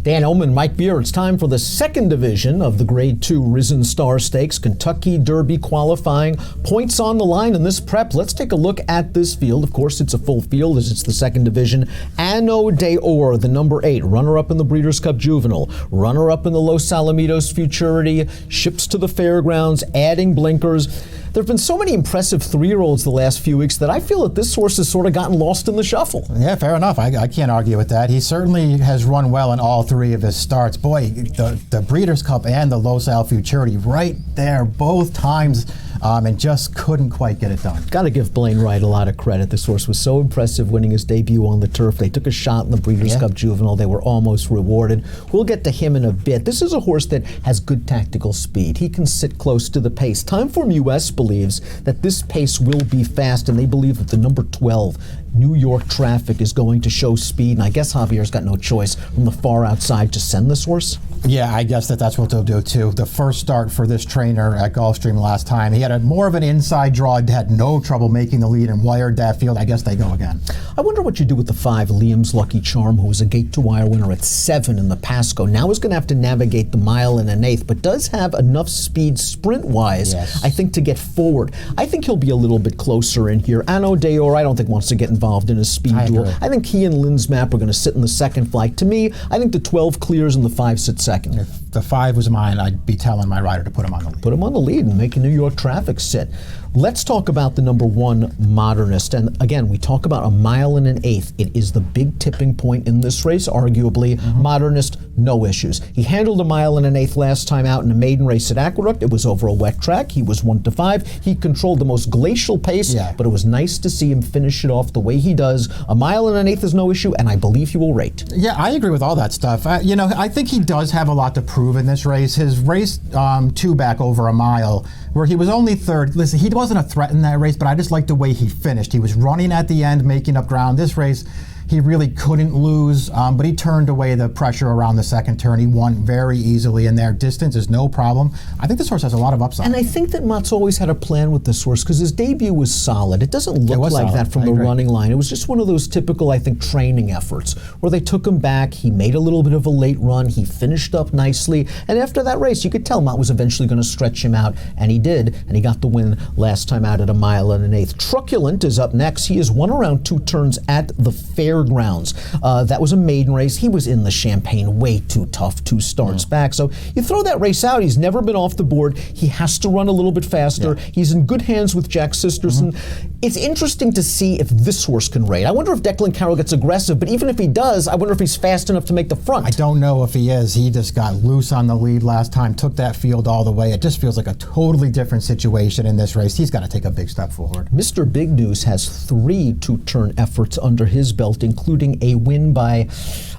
Dan Illman, Mike Beer. It's time for the second division of the Grade 2 Risen Star Stakes, Kentucky Derby qualifying. Points on the line in this prep. Let's take a look at this field. Of course, it's a full field as it's the second division. Ajaaweed, the number 8, runner-up in the Breeders' Cup Juvenile, runner-up in the Los Alamitos Futurity, ships to the fairgrounds, adding blinkers. There have been so many impressive 3-year-olds the last few weeks that I feel that this horse has sort of gotten lost in the shuffle. Yeah, fair enough. I can't argue with that. He certainly has run well in all 3 of his starts. Boy, the Breeders' Cup and the Los Al Futurity right there both times, and just couldn't quite get it done. Got to give Blaine Wright a lot of credit. This horse was so impressive winning his debut on the turf. They took a shot in the Breeders' Cup Juvenile. They were almost rewarded. We'll get to him in a bit. This is a horse that has good tactical speed. He can sit close to the pace. Timeform US believes that this pace will be fast, and they believe that the number 12, New York Traffic, is going to show speed, and I guess Javier's got no choice from the far outside to send this horse. Yeah, I guess that's what they'll do too. The first start for this trainer at Gulfstream last time, he had more of an inside draw, had no trouble making the lead and wired that field. I guess they go again. I wonder what you do with the 5, Liam's Lucky Charm, who was a gate-to-wire winner at 7 in the Pasco. Now is going to have to navigate the mile and an eighth, but does have enough speed sprint-wise, I think, to get forward. I think he'll be a little bit closer in here. Ajaaweed, I don't think wants to get involved in a speed duel. I think he and Lynn's Map are going to sit in the second flight. To me, I think the 12 clears and the 5 sits second. If the 5 was mine, I'd be telling my rider to put him on the lead. Put him on the lead and make a New York Traffic sit. Let's talk about the number 1, Modernist. And again, we talk about a mile and an eighth. It is the big tipping point in this race, arguably. Modernist, no issues. He handled a mile and an eighth last time out in a maiden race at Aqueduct. It was over a wet track. He was 1-5. He controlled the most glacial pace, but it was nice to see him finish it off the way he does. A mile and an eighth is no issue, and I believe he will rate. Yeah, I agree with all that stuff. I think he does have a lot to prove in this race. His race 2 back over a mile, where he was only 3rd. Listen, he wasn't a threat in that race, but I just liked the way he finished. He was running at the end, making up ground. This race, he really couldn't lose, but he turned away the pressure around the second turn. He won very easily in there. Distance is no problem. I think this horse has a lot of upside. And I think that Mott's always had a plan with this horse because his debut was solid. It doesn't look like that from the running line. It was just one of those typical, I think, training efforts where they took him back. He made a little bit of a late run. He finished up nicely. And after that race, you could tell Mott was eventually going to stretch him out, and he did. And he got the win last time out at a mile and an eighth. Truculent is up next. He has won around 2 turns at the Fairgrounds. That was a maiden race. He was in the Champagne, way too tough 2 starts back. So you throw that race out, he's never been off the board. He has to run a little bit faster. He's in good hands with Jack Sisterson. It's interesting to see if this horse can rate. I wonder if Declan Carroll gets aggressive, but even if he does, I wonder if he's fast enough to make the front. I don't know if he is. He just got loose on the lead last time, took that field all the way. It just feels like a totally different situation in this race. He's got to take a big step forward. Mr. Big News has 3 2-turn efforts under his belt, including a win by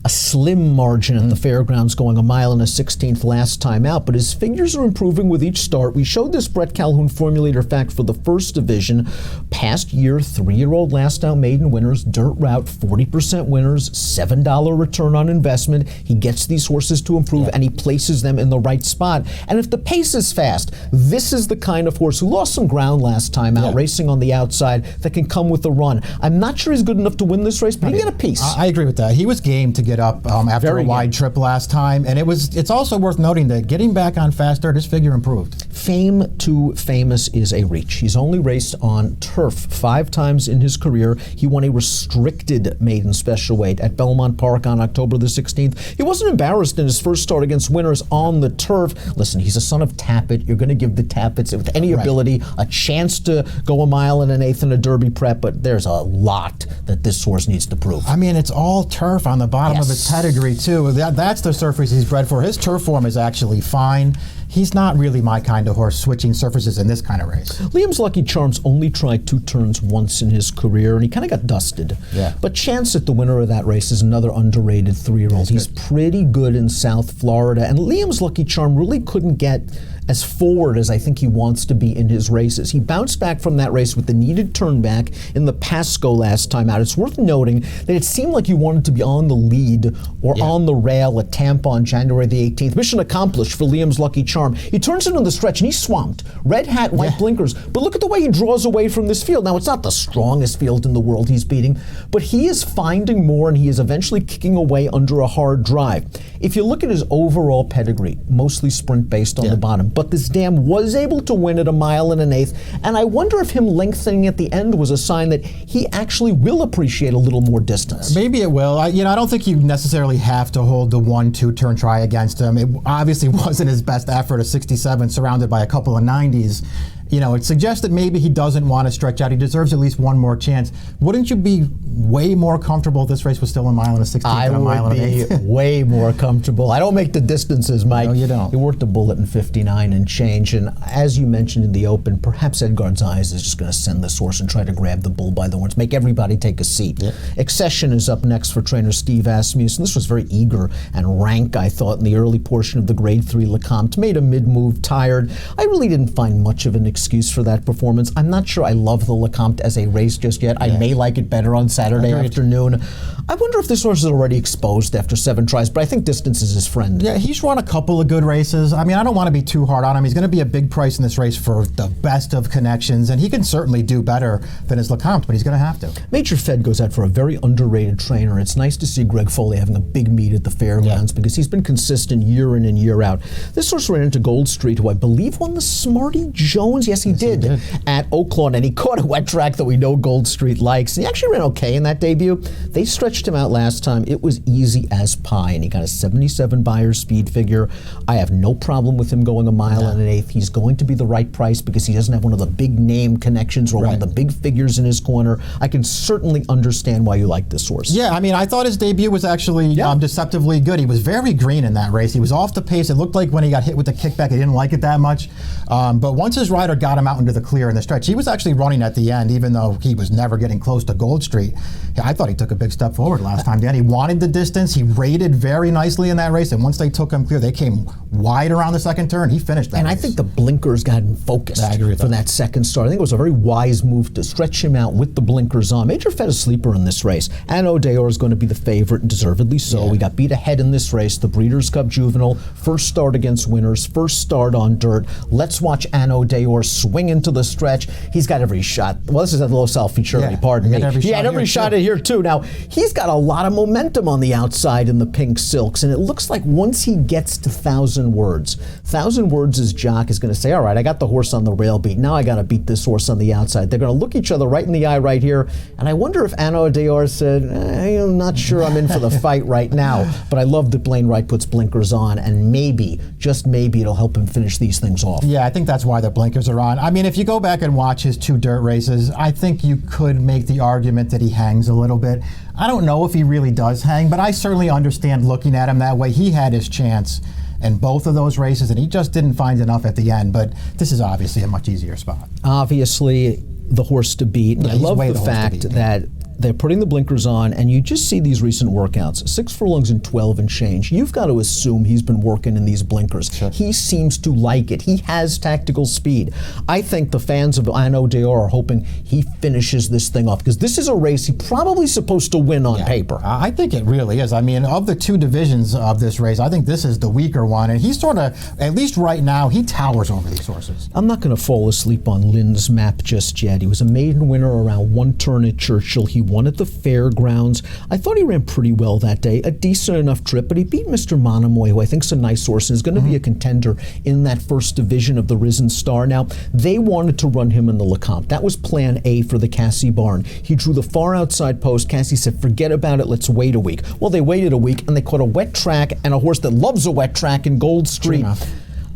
a slim margin at the Fairgrounds, going a mile and a 16th last time out, but his figures are improving with each start. We showed this Brett Calhoun formulator fact for the first division. Past year, 3-year-old last out maiden winners, dirt route, 40% winners, $7 return on investment. He gets these horses to improve and he places them in the right spot. And if the pace is fast, this is the kind of horse who lost some ground last time out, racing on the outside, that can come with a run. I'm not sure he's good enough to win this race, but he can get a piece. I agree with that. He was game to get up after a wide trip last time, and it's also worth noting that getting back on fast start, his figure improved. Fame to famous is a reach. He's only raced on turf 5 times in his career. He won a restricted maiden special weight at Belmont Park on October the 16th. He wasn't embarrassed in his first start against winners on the turf. Listen, he's a son of Tappet. You're going to give the Tappets, with any ability, a chance to go a mile and an eighth in a Derby prep, but there's a lot that this horse needs to prove. I mean, it's all turf on the bottom of his pedigree, too. That's the surface he's bred for. His turf form is actually fine. He's not really my kind of horse, switching surfaces in this kind of race. Liam's Lucky Charms only tried 2 turns once in his career, and he kind of got dusted. But Chance at the winner of that race is another underrated 3-year-old. He's pretty good in South Florida, and Liam's Lucky Charm really couldn't get as forward as I think he wants to be in his races. He bounced back from that race with the needed turn back in the Pasco last time out. It's worth noting that it seemed like he wanted to be on the lead or on the rail at Tampa on January the 18th. Mission accomplished for Liam's Lucky Charm. arm. He turns into the stretch and he's swamped. Red hat, white blinkers. But look at the way he draws away from this field. Now, it's not the strongest field in the world he's beating, but he is finding more and he is eventually kicking away under a hard drive. If you look at his overall pedigree, mostly sprint based on the bottom, but this dam was able to win at 1 1/8, and I wonder if him lengthening at the end was a sign that he actually will appreciate a little more distance. Maybe it will. I don't think you necessarily have to hold the 1-2 turn try against him. It obviously wasn't his best effort, a 67 surrounded by a couple of 90s. It suggests that maybe he doesn't want to stretch out. He deserves at least one more chance. Wouldn't you be way more comfortable if this race was still 1 1/16 and 1 1/8? I would be way more comfortable. I don't make the distances, Mike. No, you don't. He worked a bullet in 59 and change. And as you mentioned in the open, perhaps Edgar Zayas is just going to send this horse and try to grab the bull by the horns, make everybody take a seat. Accession is up next for trainer Steve Asmussen. This was very eager and rank, I thought, in the early portion of the Grade 3 Lecomte. Made a mid-move, tired. I really didn't find much of an excuse for that performance. I'm not sure I love the Lecomte as a race just yet. I may like it better on Saturday afternoon. I wonder if this horse is already exposed after 7 tries, but I think distance is his friend. Yeah, he's run a couple of good races. I mean, I don't want to be too hard on him. He's going to be a big price in this race for the best of connections, and he can certainly do better than his Lecomte, but he's going to have to. Major Fed goes out for a very underrated trainer. It's nice to see Greg Foley having a big meet at the fairgrounds because he's been consistent year in and year out. This horse ran into Gold Street, who I believe won the Smarty Jones. Yes, he did. At Oaklawn, and he caught a wet track that we know Gold Street likes. And he actually ran okay in that debut. They stretched him out last time. It was easy as pie, and he got a 77 buyer speed figure. I have no problem with him going 1 1/8. He's going to be the right price because he doesn't have one of the big name connections or one of the big figures in his corner. I can certainly understand why you like this horse. Yeah, I mean, I thought his debut was actually deceptively good. He was very green in that race. He was off the pace. It looked like when he got hit with the kickback, he didn't like it that much. But once his rider got him out into the clear in the stretch, he was actually running at the end, even though he was never getting close to Gold Street. I thought he took a big step forward last time, Dan. He wanted the distance. He rated very nicely in that race, and once they took him clear, they came wide around the second turn. He finished that race. I think the blinkers got him focused for that second start. I think it was a very wise move to stretch him out with the blinkers on. Major Fed a sleeper in this race. Anno Deor is going to be the favorite, and deservedly so. We got beat ahead in this race. The Breeders' Cup Juvenile, first start against winners, first start on dirt. Let's watch Anno Deor swing into the stretch. He's got every shot. Well, this is at Los Alficherri, pardon me. He had every shot at here too. Now, he's got a lot of momentum on the outside in the pink silks, and it looks like once he gets to 1,000 words, 1,000 words, his jock is going to say, all right, I got the horse on the rail beat. Now I got to beat this horse on the outside. They're going to look each other right in the eye right here, and I wonder if Anno Deor said, I'm not sure I'm in for the fight right now, but I love that Blaine Wright puts blinkers on, and maybe, just maybe, it'll help him finish these things off. Yeah, I think that's why the blinkers are on. I mean, if you go back and watch his 2 dirt races, I think you could make the argument that he hangs a little bit. I don't know if he really does hang, but I certainly understand looking at him that way. He had his chance in both of those races, and he just didn't find enough at the end. But this is obviously a much easier spot. Obviously, the horse to beat. And I love the fact that they're putting the blinkers on, and you just see these recent workouts, 6 furlongs and 12 and change. You've got to assume he's been working in these blinkers. He seems to like it. He has tactical speed. I think the fans of Anno Deor are hoping he finishes this thing off, because this is a race he's probably supposed to win on paper. I think it really is. I mean, of the 2 divisions of this race, I think this is the weaker one, and he's sort of, at least right now, he towers over these horses. I'm not going to fall asleep on Lynn's map just yet. He was a maiden winner around 1 turn at Churchill. He won at the fairgrounds. I thought he ran pretty well that day. A decent enough trip, but he beat Mr. Monomoy, who I think is a nice horse and is going to be a contender in that first division of the Risen Star. Now, they wanted to run him in the Lecomte. That was plan A for the Cassie barn. He drew the far outside post. Cassie said, forget about it, let's wait a week. Well, they waited a week, and they caught a wet track and a horse that loves a wet track in Gold Street.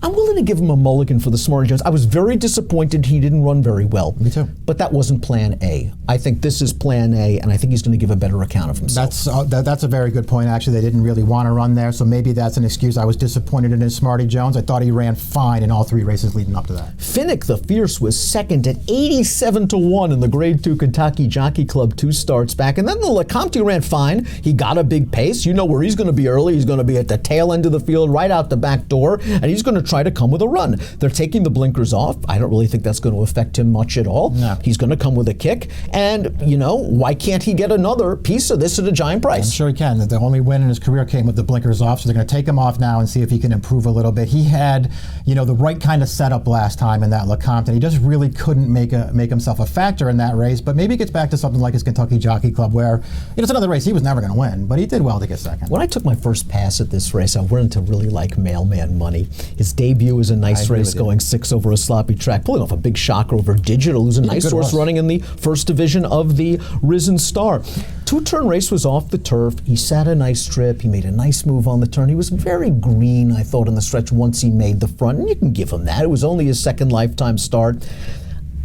I'm willing to give him a mulligan for the Smarty Jones. I was very disappointed he didn't run very well. Me too. But that wasn't plan A. I think this is plan A, and I think he's going to give a better account of himself. That's a very good point, actually. They didn't really want to run there, so maybe that's an excuse. I was disappointed in his Smarty Jones. I thought he ran fine in all 3 races leading up to that. Finnick the Fierce was second at 87-1 in the Grade 2 Kentucky Jockey Club 2 starts back. And then the Lecomte ran fine. He got a big pace. You know where he's going to be early. He's going to be at the tail end of the field, right out the back door, and he's going to try to come with a run. They're taking the blinkers off. I don't really think that's going to affect him much at all. No. He's going to come with a kick, and why can't he get another piece of this at a giant price? I'm sure he can. The only win in his career came with the blinkers off, so they're going to take him off now and see if he can improve a little bit. He had, the right kind of setup last time in that LeCompton. He just really couldn't make himself a factor in that race, but maybe he gets back to something like his Kentucky Jockey Club where, it's another race he was never going to win, but he did well to get second. When I took my first pass at this race, I wanted to really like Mailman Money. His debut was a nice race, going 6 over a sloppy track, pulling off a big shocker over Digital, who's a nice horse running in the first division of the Risen Star. Two-turn race was off the turf. He sat a nice trip. He made a nice move on the turn. He was very green, I thought, in the stretch once he made the front, and you can give him that. It was only his second lifetime start.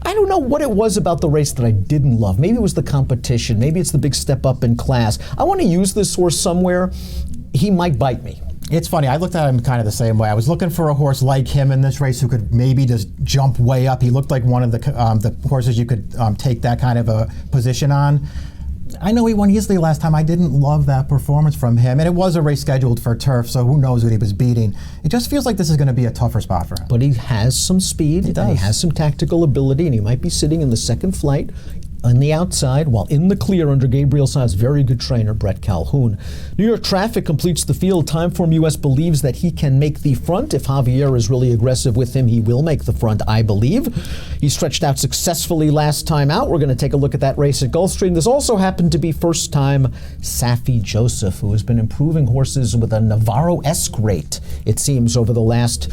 I don't know what it was about the race that I didn't love. Maybe it was the competition. Maybe it's the big step up in class. I want to use this horse somewhere. He might bite me. It's funny, I looked at him kind of the same way. I was looking for a horse like him in this race who could maybe just jump way up. He looked like one of the horses you could take that kind of a position on. I know he won easily last time. I didn't love that performance from him, and it was a race scheduled for turf, so who knows what he was beating. It just feels like this is going to be a tougher spot for him. But he has some speed, and he has some tactical ability, and he might be sitting in the second flight on the outside, while in the clear under Gabriel Saad's very good trainer, Brett Calhoun. New York Traffic completes the field. Timeform US believes that he can make the front. If Javier is really aggressive with him, he will make the front, I believe. He stretched out successfully last time out. We're going to take a look at that race at Gulfstream. This also happened to be first time Safi Joseph, who has been improving horses with a Navarro-esque rate, it seems, over the last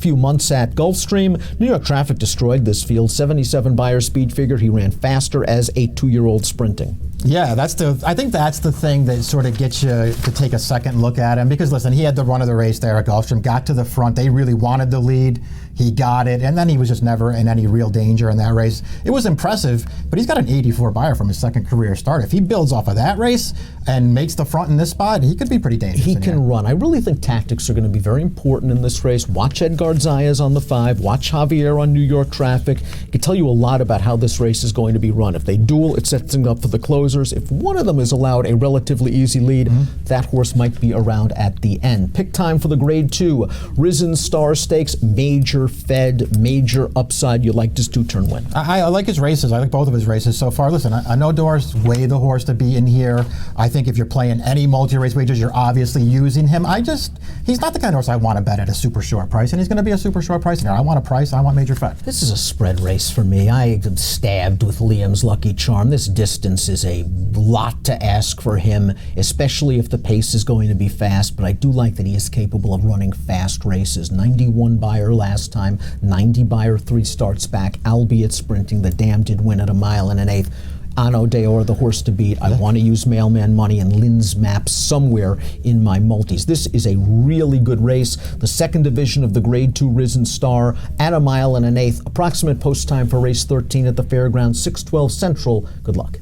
few months at Gulfstream. New York Traffic destroyed this field. 77 Beyer speed figure. He ran fast as a 2-year-old sprinting. Yeah, I think that's the thing that sort of gets you to take a second look at him, because listen, he had the run of the race there at Gulfstream, got to the front, they really wanted the lead, he got it, and then he was just never in any real danger in that race. It was impressive, but he's got an 84 Beyer from his second career start. If he builds off of that race and makes the front in this spot, he could be pretty dangerous. He can run. I really think tactics are going to be very important in this race. Watch Edgar Zayas on the 5, watch Javier on New York Traffic. It can tell you a lot about how this race is going to be run. If they duel, it sets things up for the closers. If one of them is allowed a relatively easy lead, that horse might be around at the end. Pick time for the Grade 2 Risen Star Stakes, major fed, major upside. You like this 2-turn win. I like his races. I like both of his races so far. Listen, I know Doris way the horse to be in here. I think if you're playing any multi-race wagers, you're obviously using him. He's not the kind of horse I want to bet at a super short price, and he's going to be a super short price in here. I want a price. I want major fed. This is a spread race for me. I am stabbed with Liam's Lucky Charm. This distance is a lot to ask for him, especially if the pace is going to be fast, but I do like that he is capable of running fast races. 91 Beyer last time, 90 Beyer 3 starts back, albeit sprinting. The Dam did win at 1 1/8. Ano Deor, the horse to beat. I want to use Mailman Money and Lynn's Map somewhere in my multis. This is a really good race. The second division of the Grade 2 Risen Star at 1 1/8. Approximate post time for race 13 at the fairgrounds, 6:12 Central. Good luck.